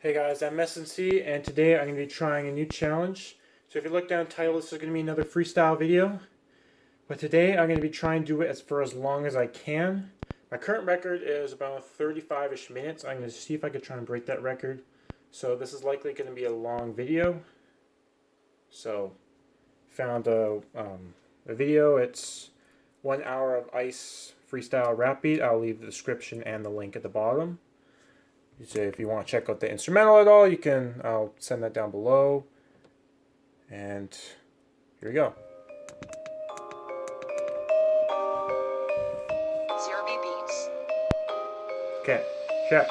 Hey guys, I'm SNC, and today I'm going to be trying a new challenge. So if you look down the title, this is going to be another freestyle video. But today I'm going to be trying to do it for as long as I can. My current record is about 35-ish minutes. I'm going to see if I can try and break that record. So this is likely going to be a long video. So found a video. It's 1 hour of ice freestyle rap beat. I'll leave the description and the link at the bottom. So if you want to check out the instrumental at all, I'll send that down below. And here we go. Okay, check.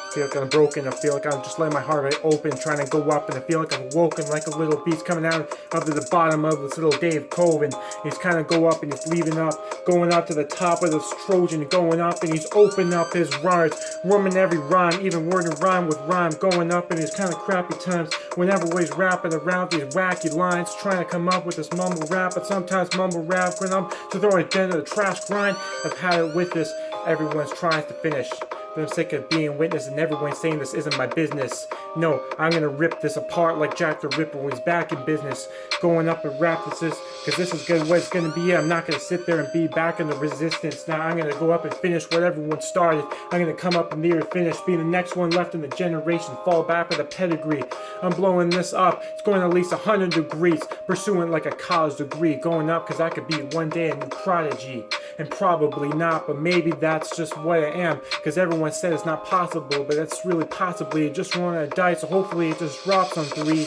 I feel like I'm broken, I feel like I'm just letting my heart open, trying to go up, and I feel like I'm woken like a little beast coming out of the bottom of this little Dave Cove, and he's kind of go up and he's leaving up, going up to the top of this Trojan, going up, and he's opening up his rhymes, warming every rhyme, even wording rhyme with rhyme, going up in these kind of crappy times, whenever he's rapping around these wacky lines, trying to come up with this mumble rap, but sometimes mumble rap, when I'm to throw it into the trash grind. I've had it with this, everyone's trying to finish. But I'm sick of being witness and everyone saying this isn't my business. No, I'm gonna rip this apart like Jack the Ripper when he's back in business. Going up and rap this is, cause this is good what it's gonna be. I'm not gonna sit there and be back in the resistance. Now I'm gonna go up and finish what everyone started. I'm gonna come up and near finish, be the next one left in the generation, fall back with a pedigree. I'm blowing this up, it's going at least 100 degrees, pursuing like a college degree, going up cause I could be one day a new prodigy. And probably not, but maybe that's just what I am, because everyone said it's not possible, but it's really possibly just rolling a dice, so hopefully it just drops on 3.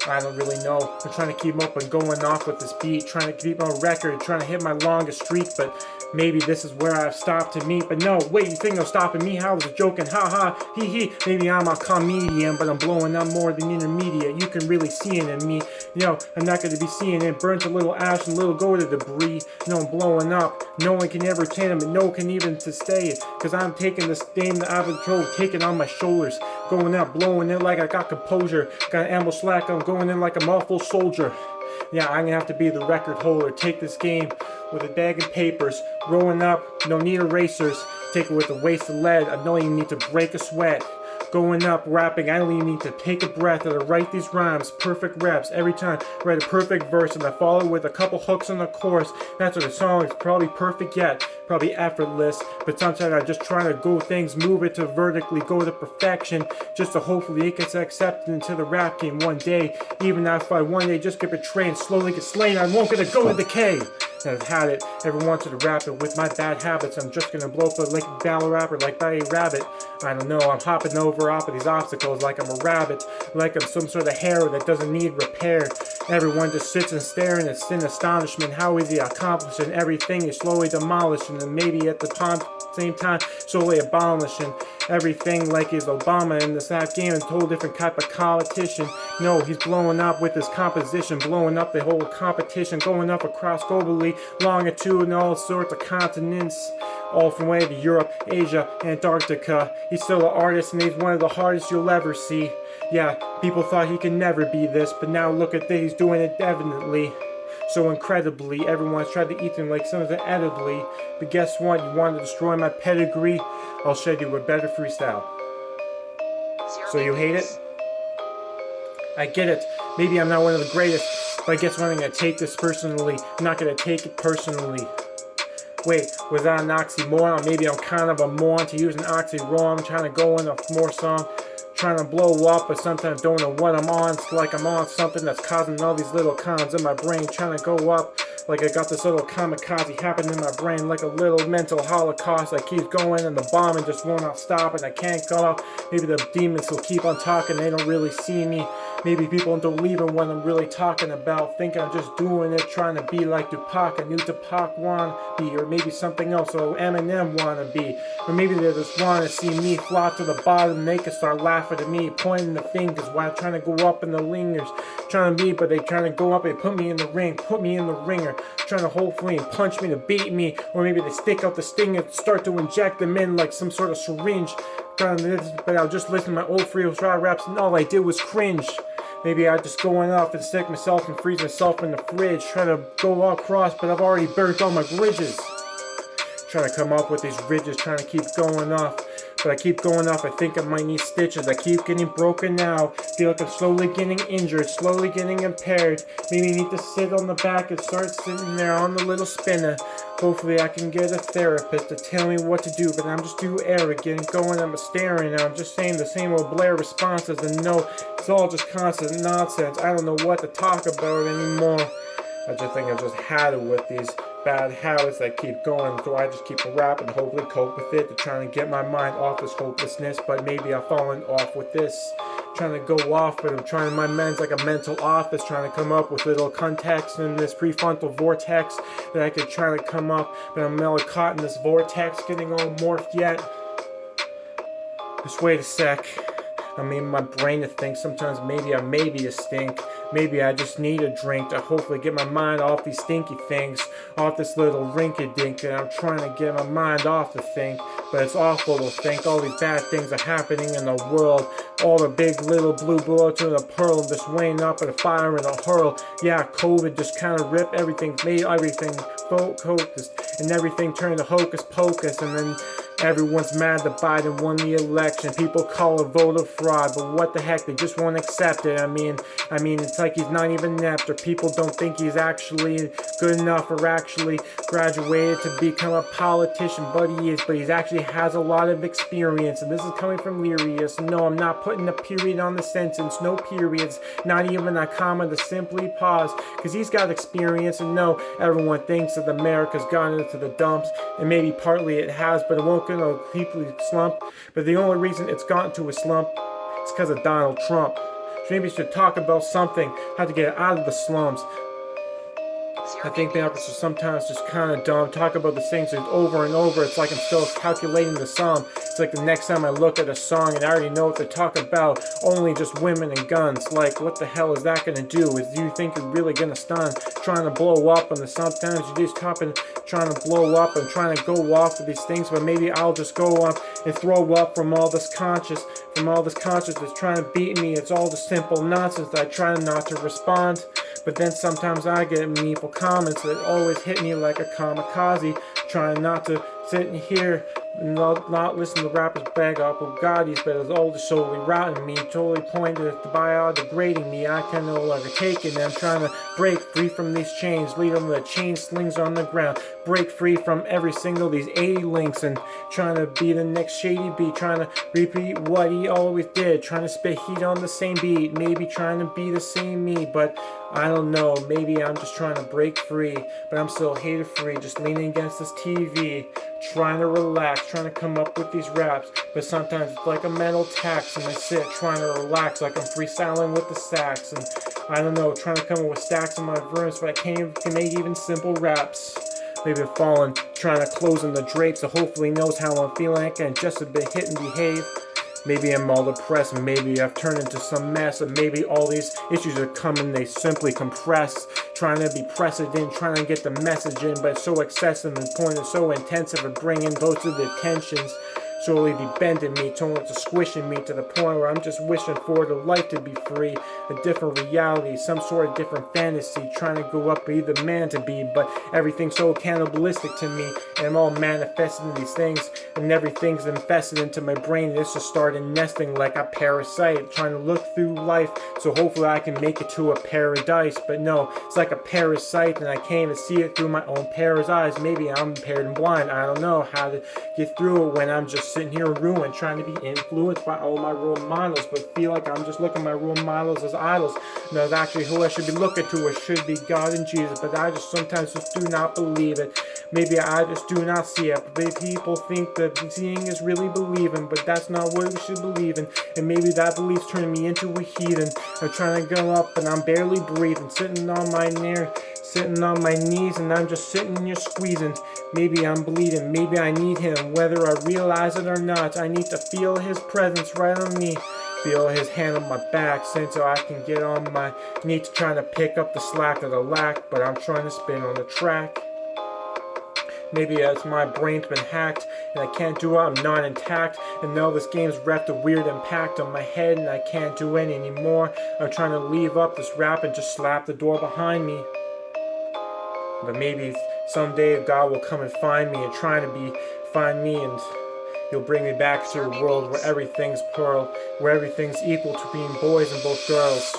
I don't really know. I'm trying to keep up and going off with this beat, trying to keep my record, trying to hit my longest streak, but maybe this is where I've stopped to meet. But no, wait, you think you're stopping me? I was joking, haha, hee hee. Maybe I'm a comedian, but I'm blowing up more than intermediate. You can really see it in me. Yo, I'm not going to be seeing it. Burnt a little ash and a little go to debris. No, I'm blowing up. No one can ever tame it, but no one can even sustain it. Because I'm taking this game that I've been taking on my shoulders. Going up, blowing it like I got composure. Got ammo slack, I'm going in like a muffled soldier. Yeah, I'm gonna have to be the record holder. Take this game with a bag of papers. Growing up, no need erasers. Take it with a waste of lead. I don't even need to break a sweat. Going up, rapping, I don't even need to take a breath to write these rhymes. Perfect reps every time. Write a perfect verse and I follow with a couple hooks on the chorus. That's what the song is probably perfect yet. Probably effortless. But sometimes I just try to go things, move it to vertically, go to perfection. Just to hopefully it gets accepted into the rap game one day. Even if I one day just get betrayed and slowly get slain, I won't gonna go to decay. And I've had it, everyone wants to rap it with my bad habits. I'm just gonna blow up like a battle rapper, like by a rabbit. I don't know, I'm hopping over off of these obstacles like I'm a rabbit, like I'm some sort of hero that doesn't need repair. Everyone just sits and staring, it's in astonishment. How is he accomplishing everything? He's slowly demolishing, and maybe at the same time slowly abolishing everything like he's Obama in this rap game, and a whole different type of competition. No, he's blowing up with his composition, blowing up the whole competition, going up across globally, longitude and all sorts of continents, all from way to Europe, Asia, Antarctica. He's still an artist and he's one of the hardest you'll ever see. Yeah, people thought he could never be this, but now look at this, he's doing it definitely. So incredibly, everyone's tried to eat him like something edibly. But guess what? You want to destroy my pedigree? I'll show you a better freestyle. So you hate it? I get it. Maybe I'm not one of the greatest, but I guess I'm going to take this personally. I'm not going to take it personally. Wait, was that an oxymoron? Maybe I'm kind of a moron to use an oxymoron. I'm trying to go in a more song. Trying to blow up, but sometimes don't know what I'm on. It's like I'm on something that's causing all these little cons in my brain. Trying to go up, like I got this little kamikaze happening in my brain, like a little mental holocaust. I keep going and the bombing just will not stop, and I can't go up. Maybe the demons will keep on talking, they don't really see me. Maybe people don't believe in what I'm really talking about. Think I'm just doing it, trying to be like Tupac, a new Tupac wannabe, or maybe something else, so Eminem wannabe. Or maybe they just want to see me flop to the bottom, and they can start laughing at me, pointing the fingers while I'm trying to go up in the lingers. Trying to be, but they trying to go up and put me in the ring, put me in the ringer. Trying to hopefully punch me to beat me, or maybe they stick out the sting and start to inject them in like some sort of syringe. But I'll just listen to my old freestyle raps and all I did was cringe. Maybe I just go off and stick myself and freeze myself in the fridge. Try to go all across, but I've already burnt all my bridges. Trying to come up with these ridges, trying to keep going off. but I keep going off. I think I might need stitches. I keep getting broken now. Feel like I'm slowly getting injured, slowly getting impaired. Maybe I need to sit on the back and start sitting there on the little spinner. Hopefully I can get a therapist to tell me what to do, but I'm just too arrogant. Going, I'm staring, and I'm just saying the same old Blair responses, and no, it's all just constant nonsense. I don't know what to talk about anymore. I just think I've just had it with these bad habits that keep going, so I just keep rapping, hopefully cope with it, to try and get my mind off this hopelessness. But maybe I've fallen off with this, trying to go off, but I'm trying, my mind's like a mental office, trying to come up with little context in this prefrontal vortex that I could try to come up, but I'm all caught in this vortex, getting all morphed yet. Just wait a sec. I mean, my brain to think sometimes maybe I may be a stink. Maybe I just need a drink to hopefully get my mind off these stinky things, off this little rinky-dink that I'm trying to get my mind off to think. But it's awful to think all these bad things are happening in the world. All the big little blue bullets in a pearl just weighing up at a fire in a hurl. Yeah, COVID just kind of ripped everything, made everything focused, and everything turned to hocus pocus, and then everyone's mad that Biden won the election. People call it voter fraud, but what the heck, they just won't accept it. I mean, it's like he's not even inept, or people don't think he's actually good enough or actually graduated to become a politician, but he is. But he actually has a lot of experience, and this is coming from Lyrius. No, I'm not putting a period on the sentence, no periods, not even a comma to simply pause, because he's got experience. And no, everyone thinks that America's gone into the dumps, and maybe partly it has, but it won't get a completely slump. But the only reason it's gotten to a slump is because of Donald Trump. So maybe we should talk about something, how to get out of the slums. I think the opposites are sometimes just kind of dumb. Talk about the things over and over. It's like I'm still calculating the sum. It's like the next time I look at a song and I already know what they talk about. Only just women and guns. Like, what the hell is that going to do? Do you think you're really going to stun? Trying to blow up on the sometimes you just trying to blow up and trying to go off with these things. But maybe I'll just go up and throw up from all this conscious that's trying to beat me. It's all just simple nonsense that I try not to respond. But then sometimes I get meaningful comments that always hit me like a kamikaze, trying not to sit in here and not listen to rappers bag up Bugattis, but it's all just solely routing me, totally pointed at the biodegrading me. I can no longer take it, and I'm trying to break free from these chains, lead them to chain slings on the ground, break free from every single these 80 links, and trying to be the next Shady Beat, trying to repeat what he always did, trying to spit heat on the same beat, maybe trying to be the same me, but I don't know, maybe I'm just trying to break free, but I'm still hater free, just leaning against this TV, trying to relax, trying to come up with these raps, but sometimes it's like a mental tax, and I sit trying to relax like I'm freestyling with the sax, and I don't know, trying to come up with stacks in my verse, but I can't even make even simple raps. Maybe I've fallen, trying to close in the drapes, so hopefully knows how I'm feeling, I can just a bit hit and behave. Maybe I'm all depressed, and maybe I've turned into some mess, and maybe all these issues are coming, they simply compress, trying to be precedent, trying to get the message in, but it's so excessive and point is so intensive and bringing those to the tensions. Slowly be bending me, totally to squishing me to the point where I'm just wishing for the life to be free, a different reality, some sort of different fantasy, trying to go up, be the man to be, but everything's so cannibalistic to me, and I'm all manifesting these things, and everything's infested into my brain, and it's just starting nesting like a parasite, trying to look through life, so hopefully I can make it to a paradise, but no, it's like a parasite, and I can't even see it through my own pair's eyes. Maybe I'm impaired and blind, I don't know how to get through it when I'm just sitting here ruined, trying to be influenced by all my role models, but feel like I'm just looking at my role models as idols. No, actually who I should be looking to, it should be God and Jesus, but I just sometimes just do not believe it. Maybe I just do not see it, but people think that seeing is really believing, but that's not what we should believe in, and maybe that belief's turning me into a heathen. I'm trying to go up, and I'm barely breathing, sitting on my knees, and I'm just sitting here squeezing. Maybe I'm bleeding, maybe I need him, whether I realize it or not. I need to feel his presence right on me, feel his hand on my back, so I can get on my knees, trying to pick up the slack of the lack, but I'm trying to spin on the track. Maybe as my brain's been hacked, and I can't do it, I'm not intact, and now this game's left a weird impact on my head, and I can't do it anymore. I'm trying to leave up this rap and just slap the door behind me. But maybe someday God will come and find me, and find me, and You'll bring me back to a world where everything's pearl, where everything's equal to being boys and both girls.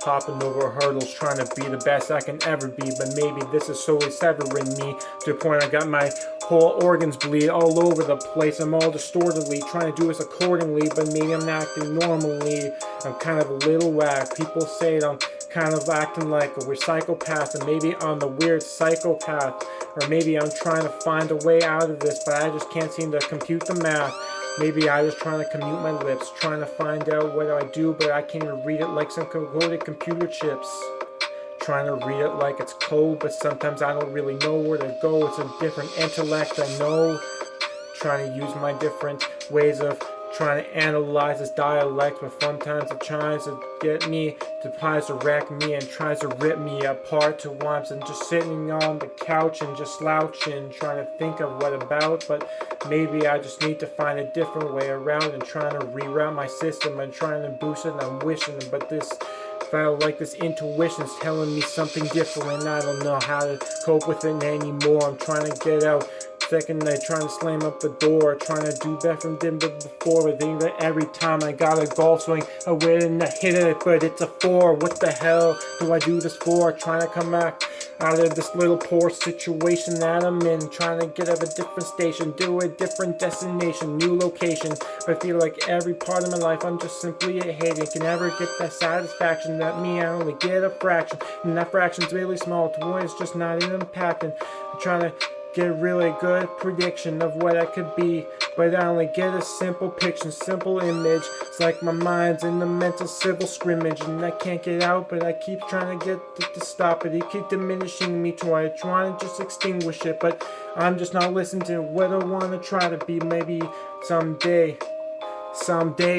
Hopping over hurdles, trying to be the best I can ever be, but maybe this is slowly severing me to the point I got my whole organs bleed all over the place. I'm all distortedly trying to do this accordingly, but maybe I'm not acting normally. I'm kind of a little whack. People say that I'm kind of acting like a psychopath, and maybe I'm the weird psychopath, or maybe I'm trying to find a way out of this, but I just can't seem to compute the math. Maybe I was trying to commute my lips, trying to find out what I do, but I can't even read it like some coded computer chips. Trying to read it like it's code, but sometimes I don't really know where to go. It's a different intellect, I know. Trying to use my different ways of trying to analyze this dialect, but sometimes it tries to get me, tries to wreck me, and tries to rip me apart to once, and just sitting on the couch and just slouching, trying to think of what about, but maybe I just need to find a different way around and trying to reroute my system and trying to boost it, and I'm wishing, but this felt like this intuition's telling me something different, and I don't know how to cope with it anymore. I'm trying to get out. Second night, trying to slam up the door, trying to do better than before, but think that every time I got a golf swing, I went and I hit it, but it's a 4. What the hell do I do this for? Trying to come back out of this little poor situation that I'm in, trying to get out of a different station, do a different destination, new location. But I feel like every part of my life I'm just simply hating, can never get that satisfaction that me, I only get a fraction, and that fraction's really small to one, it's just not even impacting. I'm trying to get a really good prediction of what I could be, but I only get a simple picture, simple image. It's like my mind's in the mental civil scrimmage, and I can't get out, but I keep trying to get it to stop it. It keeps diminishing me, trying to just extinguish it, but I'm just not listening to what I want to try to be. Maybe someday,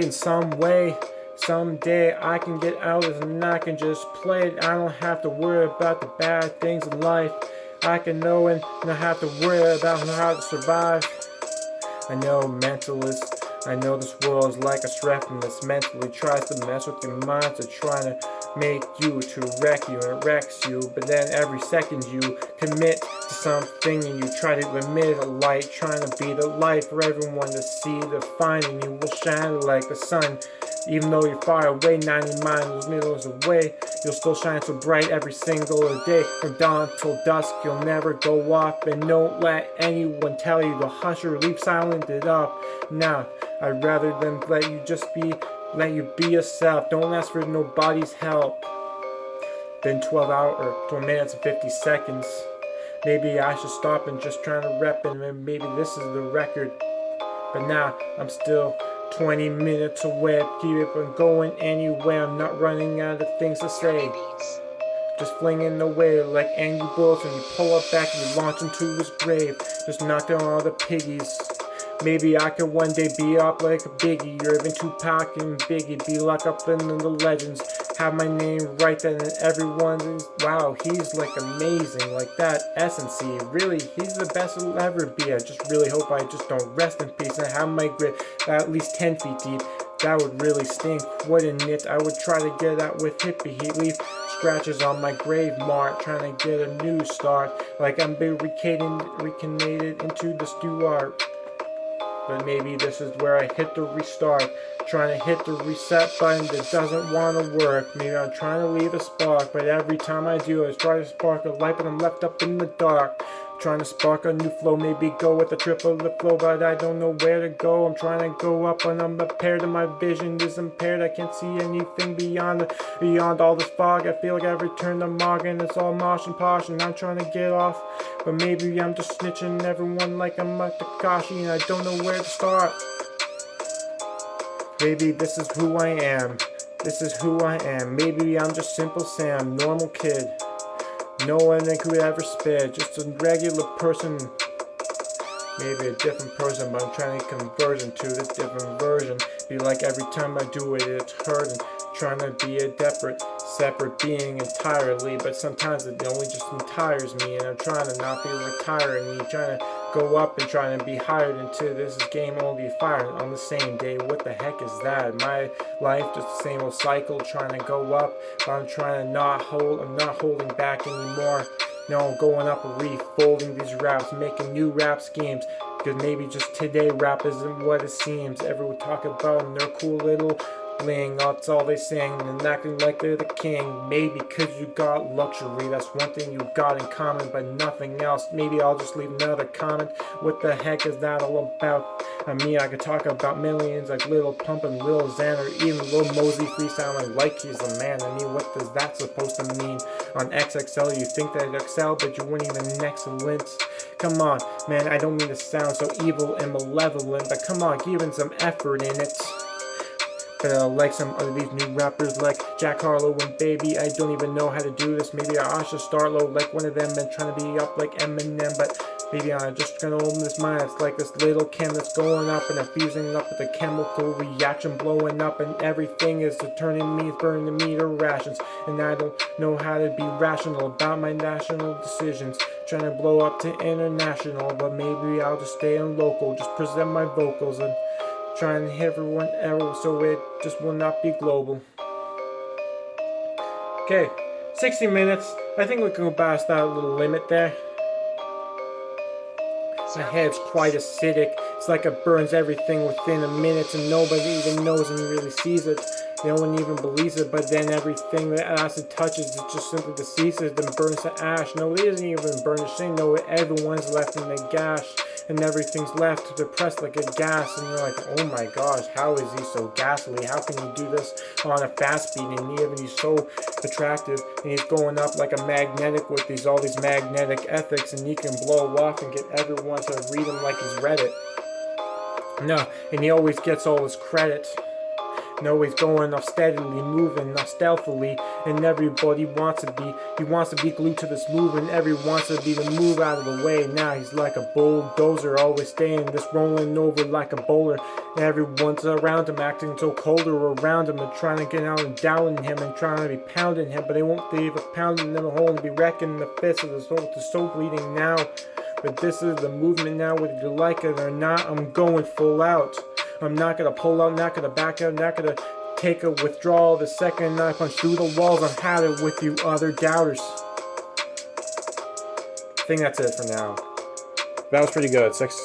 in some way, someday I can get out of it and I can just play it. I don't have to worry about the bad things in life. I can know and not have to worry about how to survive. I know mentalist, I know this world is like a stressing that's mentally tries to mess with your mind, to trying to make you, to wreck you, and it wrecks you. But then every second you commit to something and you try to emit a light, trying to be the light for everyone to see, to find, and you will shine like the sun. Even though you're far away, 90 miles away, you'll still shine so bright every single day. From dawn till dusk, you'll never go off, and don't let anyone tell you to hush or leave silent it up. Now, I'd rather than let you be yourself. Don't ask for nobody's help. Been 12 minutes and 50 seconds. Maybe I should stop and just try to rep, and maybe this is the record. But now, I'm still 20 minutes away, keep it from going anywhere. I'm not running out of things to say, just flinging away like angry bullets when you pull up back and you launch into his grave, just knock down all the piggies. Maybe I could one day be up like a Biggie, or even Tupac and Biggie, be locked up in the legends, have my name right then, and everyone is, wow, he's like amazing, like that essence, really, he's the best he'll ever be. I just really hope I just don't rest in peace and have my grave at least 10 feet deep. That would really stink, wouldn't it? I would try to get out with hippie heat, leave scratches on my grave mark, trying to get a new start, like I'm being reconnected into this new art. But maybe this is where I hit the restart, trying to hit the reset button that doesn't want to work. Maybe I'm trying to leave a spark, but every time I do, I try to spark a light, but I'm left up in the dark. Trying to spark a new flow, maybe go with a triple of the flow, but I don't know where to go. I'm trying to go up and I'm impaired and my vision is impaired. I can't see anything beyond all this fog. I feel like I've returned to Mog and it's all mosh and posh, and I'm trying to get off, but maybe I'm just snitching everyone like I'm a Takashi and I don't know where to start. Maybe this is who I am. This is who I am. Maybe I'm just simple Sam, normal kid. No one that could ever spare, just a regular person. Maybe a different person, but I'm trying to conversion to this different version. Be like every time I do it, it's hurting. Trying to be a separate being entirely, but sometimes it only just entires me, and I'm trying to not be retiring me, trying to go up and trying to be hired into this game only fire on the same day. What the heck is that? My life just the same old cycle, trying to go up, but I'm trying to I'm not holding back anymore. No, I'm going up and refolding these raps, making new rap schemes, Cause maybe just today rap isn't what it seems. Everyone talk about them, their cool little bling, that's all they sing, and acting like they're the king. Maybe cause you got luxury, that's one thing you got in common, but nothing else. Maybe I'll just leave another comment. What the heck is that all about? I mean, I could talk about millions like Lil Pump and Lil Xan, or even Lil Mosey freestyling like he's the man. I mean, what does that supposed to mean? On XXL you think that excel, but you weren't even excellent. Come on, man, I don't mean to sound so evil and malevolent, but come on, give some effort in it. But like some of these new rappers like Jack Harlow and Baby, I don't even know how to do this. Maybe I should start low like one of them and trying to be up like Eminem, but maybe I'm just gonna open this mind. It's like this little chem that's going up and I'm fusing up with a chemical reaction blowing up, and everything is turning me, burning me to rations. And I don't know how to be rational about my national decisions. Trying to blow up to international, but maybe I'll just stay in local, just present my vocals and try and hit everyone else so it just will not be global. Okay, 60 minutes. I think we can go past that little limit there. My head's quite acidic. It's like it burns everything within a minute and nobody even knows and really sees it. No one even believes it, but then everything that acid touches, it just simply deceises and burns to ash. No, it isn't even burn to shame. No, everyone's left in the gash. And everything's left depressed like a gas. And you're like, oh my gosh, how is he so ghastly? How can he do this on a fast speed? And even he's so attractive. And he's going up like a magnetic with all these magnetic ethics. And he can blow off and get everyone to read him like he's read it. No, and he always gets all his credit. No, he's going off steadily, moving off stealthily, and everybody wants to be. He wants to be glued to this move, and everyone wants to be to move out of the way. Now he's like a bulldozer, always staying this rolling over like a bowler. Everyone's around him, acting so colder around him, and trying to get out and downing him, and trying to be pounding him, but they won't leave a pounding in the hole and be wrecking the fist of the soul bleeding now. But this is the movement now, whether you like it or not. I'm going full out. I'm not gonna pull out, not gonna back out, not gonna take a withdrawal the second I punch through the walls. I've had it with you other doubters. I think that's it for now. That was pretty good. 6